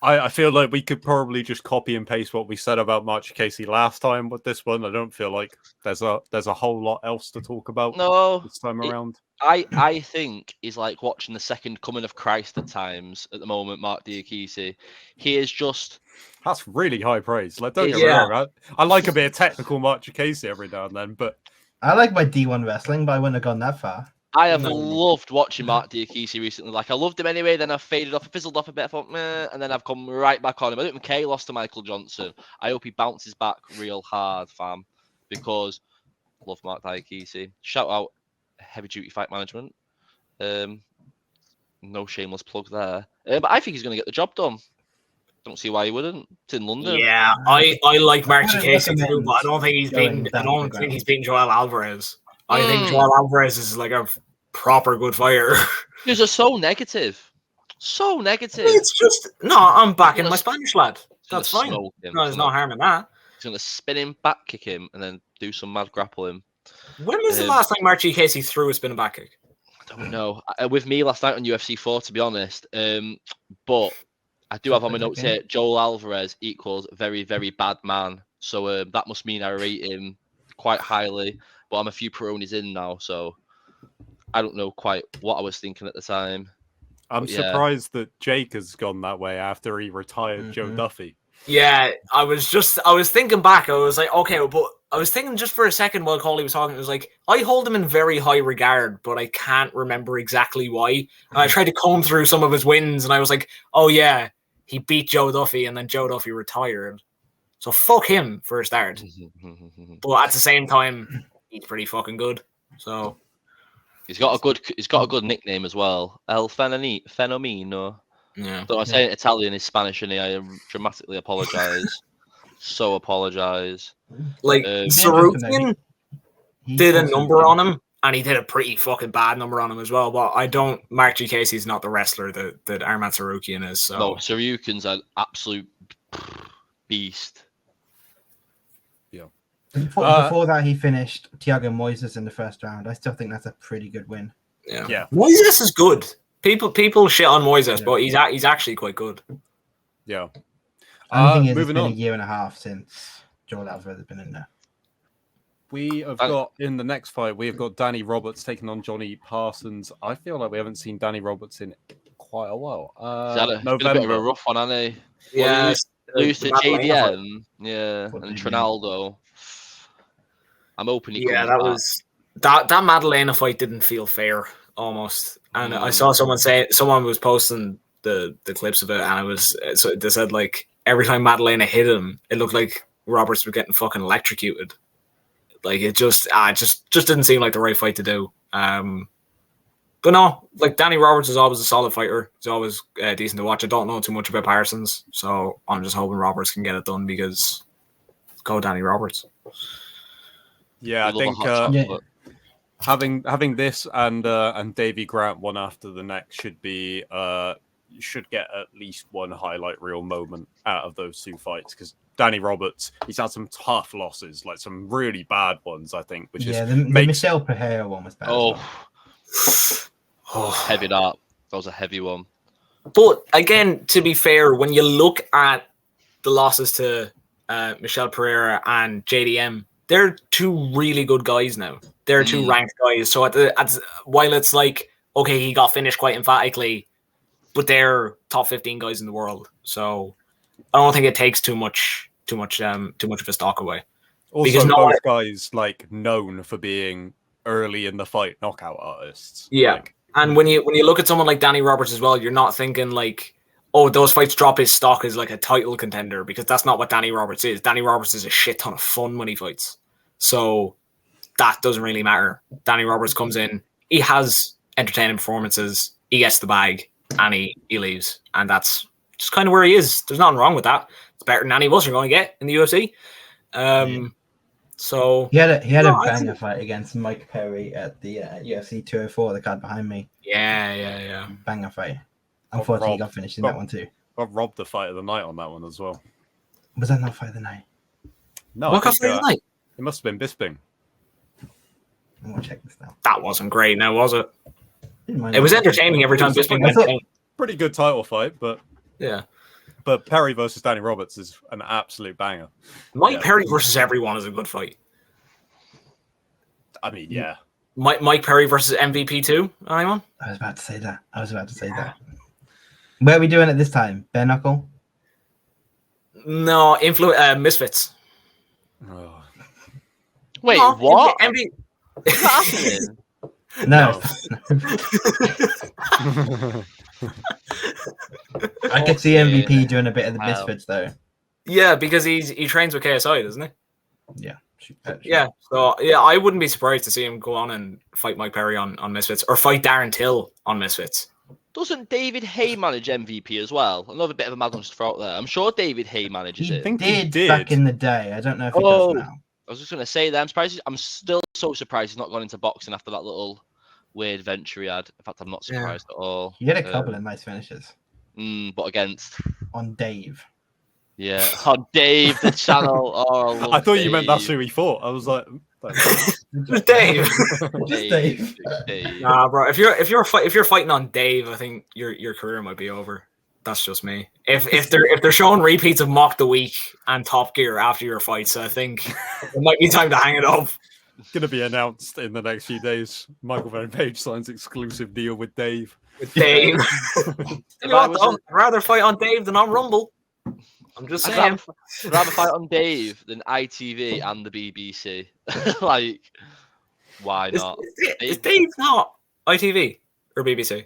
I feel like we could probably just copy and paste what we said about Mark G. Casey last time with this one. I don't feel like there's a whole lot else to talk about this time around. I think he's like watching the second coming of Christ at times at the moment, Mark Diakisi. He is just... That's really high praise. Like, don't get me wrong. I like a bit of technical Mark G. Casey every now and then, but... I like my D1 wrestling, but I wouldn't have gone that far. I have loved watching Mark Diakisi recently. Like, I loved him anyway, then I faded off, fizzled off a bit, I thought, meh, and then I've come right back on him. I think McKay lost to Michael Johnson. I hope he bounces back real hard, fam, because I love Mark Diakisi. Shout out Heavy Duty Fight Management. No shameless plug there. But I think he's going to get the job done. Don't see why he wouldn't. It's in London. Yeah, I like Mark G. Casey too, but I don't think he's beaten Joel Alvarez. I think Joel Alvarez is like a proper good fighter. These are so negative. So negative. It's just I'm backing my Spanish lad. That's fine. No, there's no harm in that. He's gonna spin him, back kick him, and then do some mad grappling. When was the last time Mark G. Casey threw a spinning back kick? I don't know. With me last night on UFC 4, to be honest. But I do have on my notes here, Joel Alvarez equals very, very bad man. So that must mean I rate him quite highly. But I'm a few Peronis in now, so I don't know quite what I was thinking at the time. I'm surprised that Jake has gone that way after he retired Joe Duffy. Yeah, I was thinking back. I was like, okay, but I was thinking just for a second while Coley was talking, it was like, I hold him in very high regard, but I can't remember exactly why. And I tried to comb through some of his wins, and I was like, oh yeah, he beat Joe Duffy, and then Joe Duffy retired. So fuck him for a start. But at the same time, he's pretty fucking good. So he's got a good nickname as well. El Fenomeno. yeah. So I say it in Italian is Spanish, and I dramatically apologize. So apologize. Like Sarukian did a number on him, and he did a pretty fucking bad number on him as well. But I don't. Mark G. Casey's not the wrestler that Arman Sarukian is. So no, Sarukian's an absolute beast. Yeah. Before that, he finished Thiago Moises in the first round. I still think that's a pretty good win. Yeah. Moises is good. People shit on Moises, but he's actually quite good. Yeah. Only thing is, moving it's been on. a year and a half since Joel Alvarez has been in there. We have got in the next fight, we have got Danny Roberts taking on Johnny Parsons. I feel like we haven't seen Danny Roberts in quite a while. He's had a bit of a rough one, hasn't he? Yeah, lose to JDM, and Trinaldo. I'm hoping he comes back. That Madalena fight didn't feel fair almost, and I saw someone was posting the clips of it, and they said like every time Madalena hit him, it looked like Roberts was getting fucking electrocuted. Like it just didn't seem like the right fight to do. But no, like Danny Roberts is always a solid fighter. He's always decent to watch. I don't know too much about Parsons, so I'm just hoping Roberts can get it done because go Danny Roberts. Yeah, I think having this and Davy Grant one after the next should be should get at least one highlight reel moment out of those two fights because Danny Roberts, he's had some tough losses, like some really bad ones, I think. Which the Michel Pereira one was bad. Heavy that was a heavy one. But again, to be fair, when you look at the losses to Michel Pereira and JDM, they're two really good guys now. They're two ranked guys. So while it's like, okay, he got finished quite emphatically, but they're top 15 guys in the world. So I don't think it takes too much of a stock away. Also, because both guys like known for being early in the fight knockout artists. Yeah, and when you look at someone like Danny Roberts as well, you're not thinking like, oh, those fights drop his stock as like a title contender because that's not what Danny Roberts is. Danny Roberts is a shit ton of fun when he fights, so that doesn't really matter. Danny Roberts comes in, he has entertaining performances, he gets the bag, and he leaves, and that's just kind of where he is. There's nothing wrong with that. It's better than any of us are going to get in the UFC. So he had a banger fight against Mike Perry at the UFC 204, the card behind me. Yeah. Banger fight. Unfortunately, he got finished in that one too. Got robbed the fight of the night on that one as well. Was that not fight of the night? No, what got fight of the night? It must have been Bisping. I'm gonna check this now. That wasn't great, now was it? It was entertaining every time Bisping went down. Pretty good title fight, but yeah. But Perry versus Danny Roberts is an absolute banger. Mike Perry versus everyone is a good fight. I mean, yeah. Mike Perry versus MVP 2, anyone? I was about to say that. Where are we doing it this time? Bare knuckle? No, Misfits. Oh. Wait, what? What's happening? No. I could see MVP doing a bit of the Misfits though. Yeah, because he trains with KSI, doesn't he? Yeah. Yeah. So yeah, I wouldn't be surprised to see him go on and fight Mike Perry on Misfits or fight Darren Till on Misfits. Doesn't David Hay manage MVP as well? Another bit of a mad one's throat there. I'm sure David Hay manages it. He did back in the day. I don't know if he does now. I was just going to say that. I'm still so surprised he's not gone into boxing after that little weird venture he had. In fact, I'm not surprised at all. He had a couple of nice finishes. But against? On Dave. Yeah. On Dave, the channel. Oh, I thought you meant that's who he fought. I was like... Just Dave. Just Dave. Nah, bro. If you're fighting on Dave, I think your career might be over. That's just me. If they're showing repeats of Mock the Week and Top Gear after your fights, I think it might be time to hang it up. It's going to be announced in the next few days. Michael Van Page signs exclusive deal with Dave. I'd rather fight on Dave than on Rumble. I'm just saying. I'd rather fight on Dave than ITV and the BBC. Like, why not? Is Dave not ITV or BBC?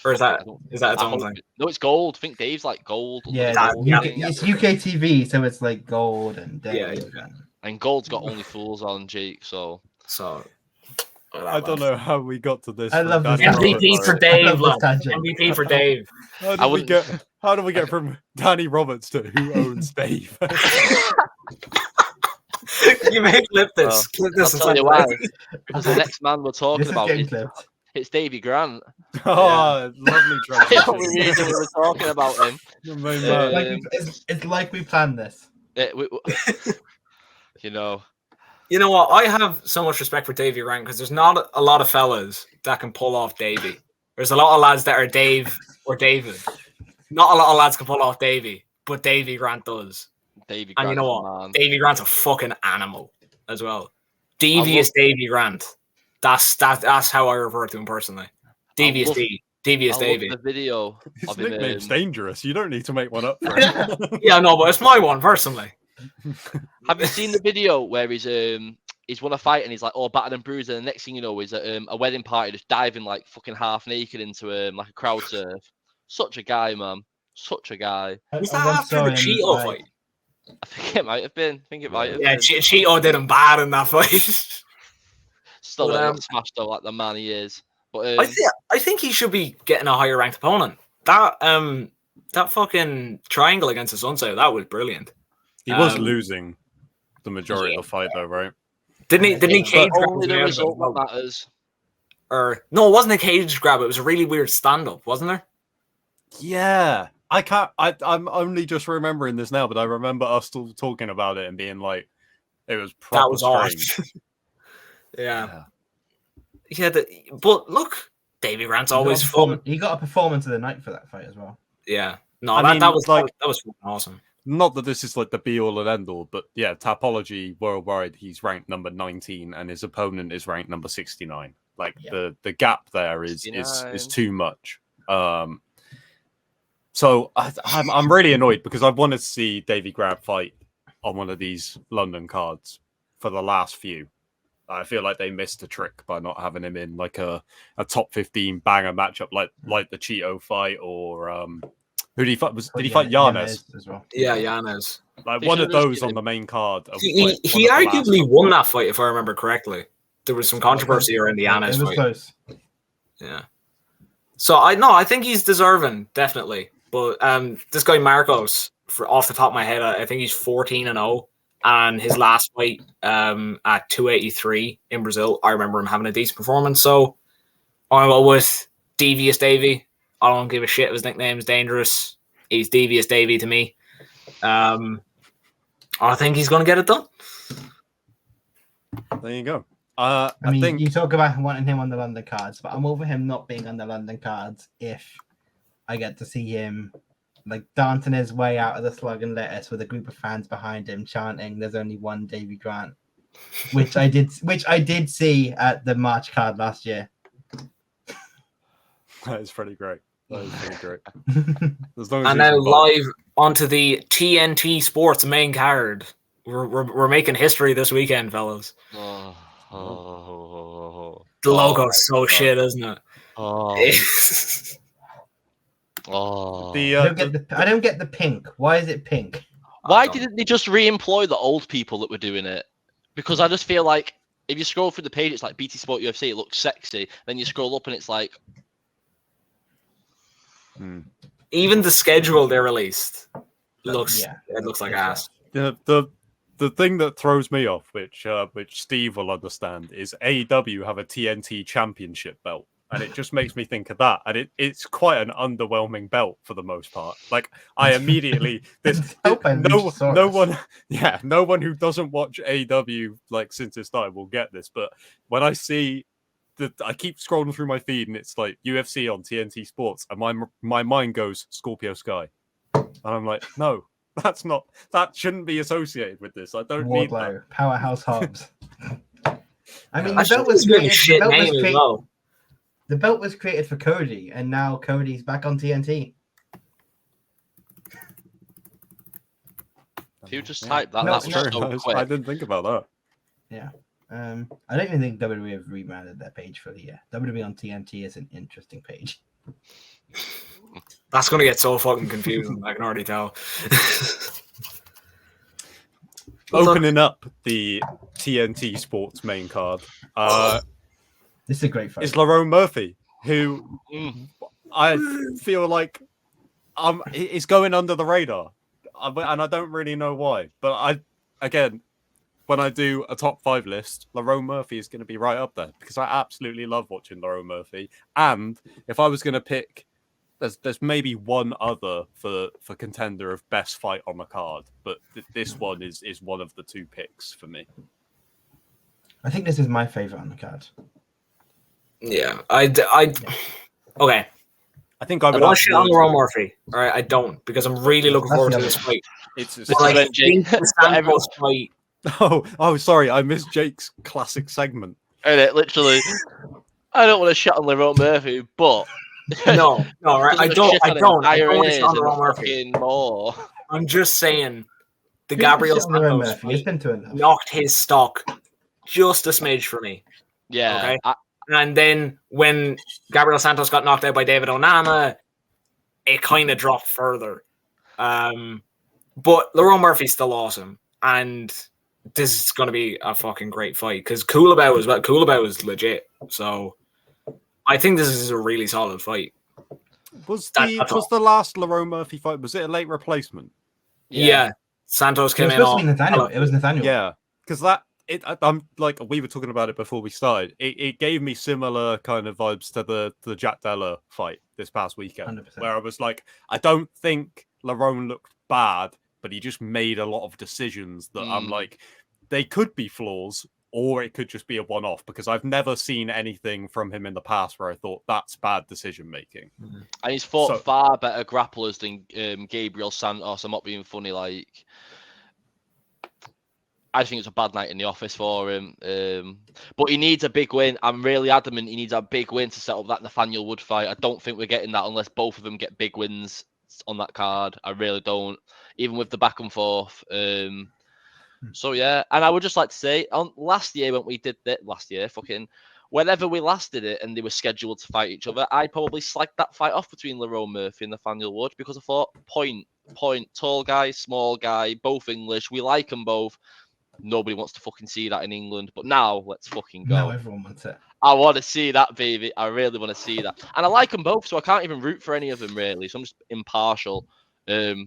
Or is that I don't- its I own hope thing? no, it's gold. I think Dave's like gold. Yeah, That- gold yeah, UK, thing. it's UK TV, so it's like gold and Yeah, Dave. yeah. And gold's got only fools on, Jake. So So I don't know how we got to this. I from love this Danny tangent. MVP Roberts. for I Dave, love this lad. tangent. MVP for Dave. How did we get from Danny Roberts to who owns Dave? You may clip this. Clip I'll this. tell you why. Because the next man we're This talking is about getting is clipped. it's Davy Grant. Oh, lovely The only transition. reason we were talking about him. The main man. Like it's like we planned this. You know, You know what? I have so much respect for Davy Grant because there's not a lot of fellas that can pull off Davy. There's a lot of lads that are Dave or David. Not a lot of lads can pull off Davy, but Davy Grant does. Davy And Grant's you know the what? man. Davy Grant's a fucking animal as well. Devious Davy Grant. That's how I refer to him personally. Devious love- D. Devious I love Davy. the video His of him. nickname's dangerous. You don't need to make one up for him. Yeah, no, but it's my one personally. Have you seen the video where he's won a fight and he's like all battered and bruised, and the next thing you know he's at a wedding party just diving like fucking half naked into like a crowd surf. Such a guy, man. Such a guy. Was I that once after saw the him, Cheeto like- fight? I think it might have been. I think it might have Yeah, been. Cheeto did him bad in that fight. Still but, got smashed though, like the man he is. But I think he should be getting a higher ranked opponent. That fucking triangle against the Sunset, that was brilliant. He was Um, losing the majority of the fight, though, right? Didn't he But cage grab only his the way out of it result as well? that matters. Or no, it wasn't a cage grab. It was a really weird stand up, wasn't there? Yeah. I'm only just remembering this now, but I remember us still talking about it and being like, it was proper That was odd. strange. Yeah. But look, Davy Grant's He got always a fun. He got a performance of the night for that fight as well. Yeah. No, I that mean, was like- that was fucking awesome. Not that this is like the be all and end all, but yeah, Tapology worldwide, he's ranked number 19 and his opponent is ranked number 69. Like Yeah. the gap there is 69. too much. So I'm really annoyed because I wanted to see Davy Grant fight on one of these London cards for the last few. I feel like they missed a trick by not having him in like a top 15 banger matchup like the Cheeto fight or who did he fight? Did he fight Giannis? as well? Yeah, Giannis. Like They one of should've just those given on the main card. Of, He like, he one of the last arguably couple. won that fight, if I remember correctly. There was some controversy around the It Giannis was fight. close. Yeah. So I think he's deserving, definitely. But this guy Marcos, off the top of my head, I think he's 14-0. And his last fight at 283 in Brazil, I remember him having a decent performance. So I'm going to go with Devious Davy. I don't give a shit if his nickname's dangerous. He's Devious Davy to me. I think he's going to get it done. There you go. I I mean, think you talk about wanting him on the London cards, but I'm over him not being on the London cards if I get to see him like dancing his way out of the slug and lettuce with a group of fans behind him chanting "There's only one Davy Grant," which I did see at the March card last year. that is pretty great. That is pretty great. As long as And he's now involved. live onto the TNT Sports main card. We're making history this weekend, fellas. The logo's so shit, isn't it? I don't get the pink. Why is it pink? Why didn't they just re-employ the old people that were doing it? Because I just feel like if you scroll through the page, it's like BT Sport UFC, it looks sexy. Then you scroll up and it's like, Even the schedule they released looks Yeah. it looks like ass. The thing that throws me off, which Steve will understand, is AEW have a TNT championship belt. And it just makes me think of that. And it's quite an underwhelming belt for the most part. Like I immediately no one who doesn't watch AEW like since it started will get this. But when I see I keep scrolling through my feed and it's like UFC on TNT Sports, and my mind goes Scorpio Sky. And I'm like, no, that shouldn't be associated with this. I don't need that. Wardlow, Powerhouse Hobbs. I mean, I the belt was created. shit name as well. The belt was created for Cody, and now Cody's back on TNT. if you just type that, No, that's no. so quick. I didn't think about that. Yeah. I don't even think WWE have rebranded their page for the year. WWE on TNT is an interesting page. That's gonna get so fucking confusing. I can already tell. Opening up the TNT Sports main card, This is a great fight. is Lerone Murphy, who I feel like is going under the radar, and I don't really know why. But when I do a top 5 list, Lerone Murphy is going to be right up there because I absolutely love watching Lerone Murphy. And if I was going to pick, there's maybe one other for contender of best fight on the card, but this one is one of the 2 picks for me. I think this is my favorite on the card. Yeah, okay. I think I would don't shit on Lerone Murphy. All right, I don't because I'm really looking forward to this fight. It's like the Santos fight. Oh, sorry, I missed Jake's classic segment. And literally, I don't want to shit on Lerone Murphy, but no, right? I don't want to shit on Lerone Murphy. More. I'm just saying the Gabriel Santos fight knocked his stock just a smidge for me. Yeah. Okay. And then when Gabriel Santos got knocked out by David Onama, it kind of dropped further. But Lerone Murphy's still awesome, and this is going to be a fucking great fight because Coolabou as well. Coolabou is legit, so I think this is a really solid fight. Was the last Lerone Murphy fight? Was it a late replacement? Yeah. Santos came in. It was Nathaniel. Yeah, because I'm like we were talking about it before we started. It gave me similar kind of vibes to the Jack Della fight this past weekend, 100%. where I was like, I don't think Lerone looked bad, but he just made a lot of decisions that I'm like, they could be flaws, or it could just be a one-off, because I've never seen anything from him in the past where I thought that's bad decision making. And he's fought far better grapplers than Gabriel Santos. I'm not being funny, like. I think it's a bad night in the office for him. But he needs a big win. I'm really adamant he needs a big win to set up that Nathaniel Wood fight. I don't think we're getting that unless both of them get big wins on that card. I really don't. Even with the back and forth. So, yeah. And I would just like to say, last year when we did that, whenever we last did it and they were scheduled to fight each other, I probably slagged that fight off between Lerone Murphy and Nathaniel Wood because I thought, point, tall guy, small guy, both English. We like them both. Nobody wants to fucking see that in England, but now let's fucking go. Now everyone wants it. I want to see that, baby. I really want to see that, and I like them both, so I can't even root for any of them really. So I'm just impartial. I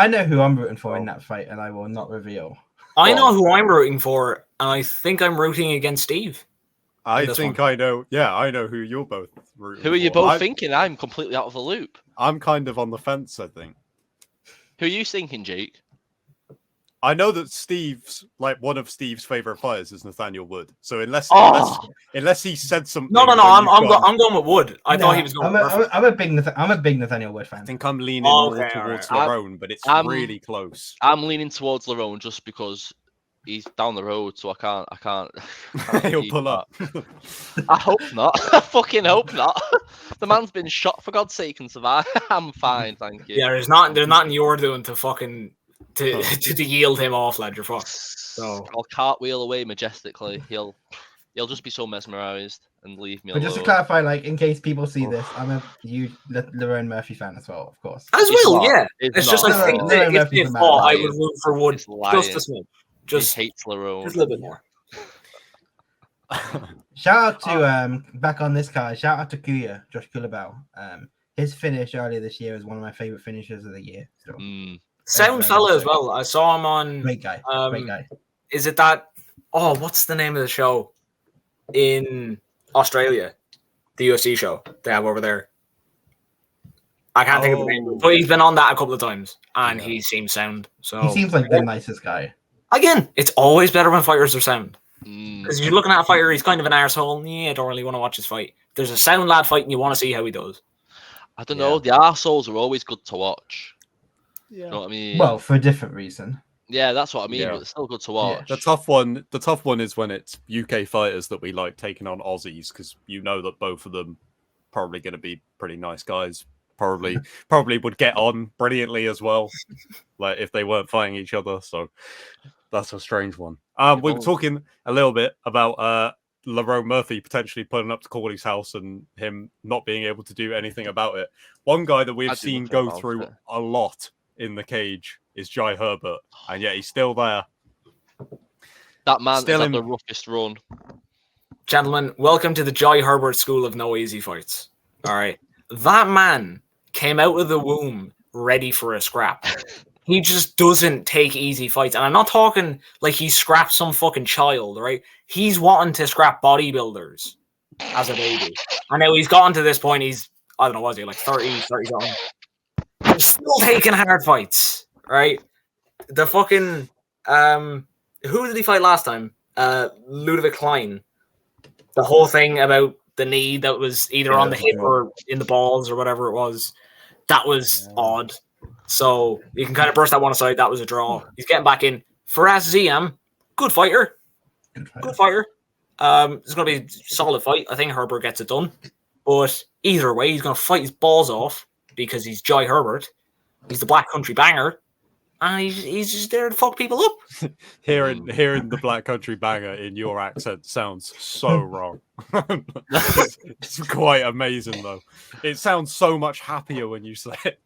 know who I'm rooting for in that fight, and I will not reveal. I know who I'm rooting for, and I think I'm rooting against Steve. I think I know. Yeah, I know who you're both rooting for. Who are you both thinking? I'm completely out of the loop. I'm kind of on the fence, I think. Who are you thinking, Jake? I know that one of Steve's favorite fighters is Nathaniel Wood. So unless he said something, no, I'm going with Wood. I thought he was going. I'm a big Nathaniel Wood fan. I think I'm leaning more towards Lerone, but it's really close. I'm leaning towards Lerone just because he's down the road, so I can't He'll pull up. I hope not. I fucking hope not. The man's been shot, for God's sake, and survived. I'm fine, thank you. Yeah, there's nothing you're doing to fucking. To yield him off, Ledger Fox. So I'll cartwheel away majestically. He'll just be so mesmerized and leave me alone. But just to clarify, like in case people see this, I'm a Lerone Murphy fan as well, of course. As well, yeah. It's just I think that if they fought, I would root for Wood just a small. Just hates Lerone. Just a little bit more. Shout out to back on this card. Shout out to Kuya, Josh Coolabou. His finish earlier this year is one of my favorite finishes of the year. So. Sound fella as well. I saw him on. Great guy. Great guy. Is it that? Oh, what's the name of the show in Australia? The UFC show they have over there. I can't think of the name, but he's been on that a couple of times, and he seems sound. So he seems like the nicest guy. Again, it's always better when fighters are sound. Because if you're looking at a fighter, he's kind of an arsehole. Yeah, I don't really want to watch his fight. If there's a sound lad fight, and you want to see how he does. I don't know. The arseholes are always good to watch. Yeah. You know what I mean? Well, for a different reason. Yeah, that's what I mean. But it's still good to watch. Yeah. The tough one is when it's UK fighters that we like taking on Aussies, because you know that both of them probably going to be pretty nice guys. Probably would get on brilliantly as well, like if they weren't fighting each other. So that's a strange one. We were talking a little bit about Lerone Murphy potentially pulling up to Corley's house and him not being able to do anything about it. One guy that we've seen go through a lot in the cage is Jai Herbert, and yet he's still there. That man still is at the roughest run. Gentlemen, welcome to the Jai Herbert School of No Easy Fights. All right. That man came out of the womb ready for a scrap. He just doesn't take easy fights. And I'm not talking like he scrapped some fucking child, right? He's wanting to scrap bodybuilders as a baby. And now he's gotten to this point, I don't know, was he like 30 something? He's still taking hard fights, right? The fucking, who did he fight last time? Ludwig Klein. The whole thing about the knee that was either on the hip or in the balls or whatever it was, that was odd. So you can kind of brush that one aside. That was a draw. He's getting back in. Faraz Ziam, good fighter. Good fighter. It's going to be a solid fight. I think Herbert gets it done. But either way, he's going to fight his balls off because he's Jai Herbert. He's the Black Country Banger. And he's just there to fuck people up. Hearing the Black Country Banger in your accent sounds so wrong. It's quite amazing, though. It sounds so much happier when you say it.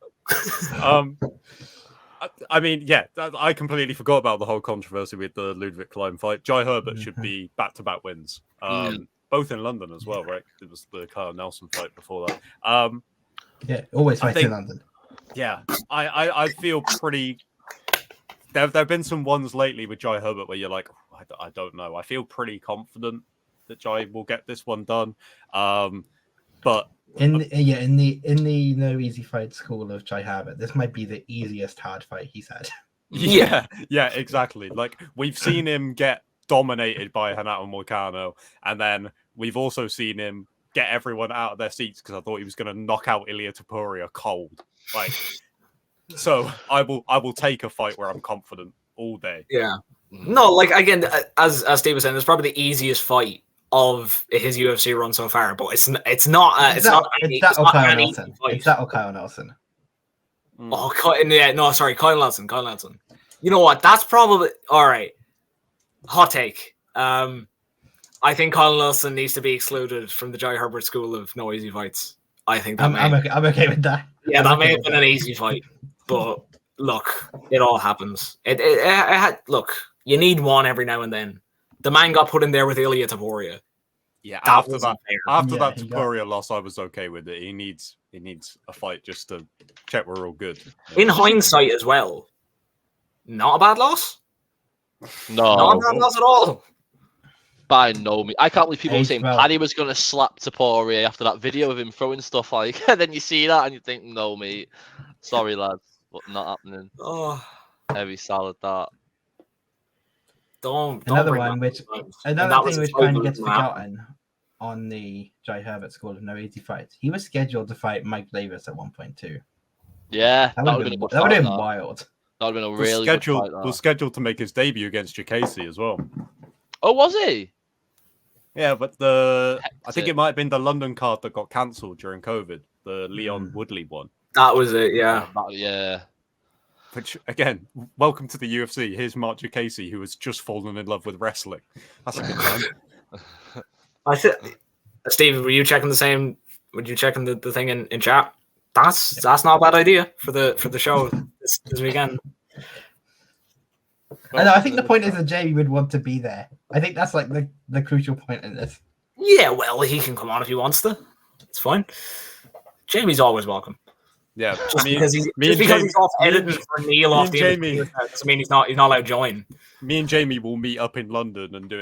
I mean, yeah, I completely forgot about the whole controversy with the Ludwig Klein fight. Jai Herbert should be back-to-back wins, both in London as well, right? It was the Kyle Nelson fight before that. Yeah, always fights in London. Yeah, I feel pretty. There have been some ones lately with Jai Herbert where you're like, I don't know. I feel pretty confident that Jai will get this one done, but. In the no easy fight school of Jai Herbert, this might be the easiest hard fight he's had. Yeah, exactly. Like we've seen him get dominated by Renato Moicano, and then we've also seen him get everyone out of their seats because I thought he was going to knock out Ilia Topuria cold. Like, so I will take a fight where I'm confident all day. Yeah. No, like again, as Steve was saying, it's probably the easiest fight of his UFC run so far, but it's not Kyle Nelson. It's that Kyle Nelson. Oh, Kyle Nelson. Kyle Nelson. You know what? That's probably all right. Hot take. I think Kyle Nelson needs to be excluded from the Jai Herbert School of No Easy Fights. I think that I'm okay with that. Yeah, that may have been an easy fight, but look, it all happens. Look, you need one every now and then. The man got put in there with Ilia Topuria. Yeah, after that Topuria loss, I was okay with it. He needs a fight just to check we're all good. In hindsight, as well, not a bad loss. No, not a bad loss at all. By no means. I can't believe people were saying Paddy was going to slap Topuria after that video of him throwing stuff like. And then you see that and you think, no, mate. Sorry, lads, but not happening. Oh, heavy salad that. Another thing which kind of gets forgotten on the Jai Herbert School of No Easy Fights. He was scheduled to fight Mike Davis at 1.2. Yeah, that would have been wild. That would have been a really good fight. Was scheduled to make his debut against Jacasey as well. Oh, was he? Yeah, but I think it might have been the London card that got cancelled during COVID, the Leon Woodley one. That was it, yeah. Yeah. Which, again, welcome to the UFC. Here's Mark Jacasey, who has just fallen in love with wrestling. That's a good time. Steve, were you checking the same? Were you checking the thing in chat? That's not a bad idea for the show this weekend. I think the point is that Jamie would want to be there. I think that's like the crucial point in this. Yeah, well, he can come on if he wants to. It's fine. Jamie's always welcome. Yeah, because he's off editing for Neil off the Jamie. Doesn't mean he's not allowed to join. Me and Jamie will meet up in London and do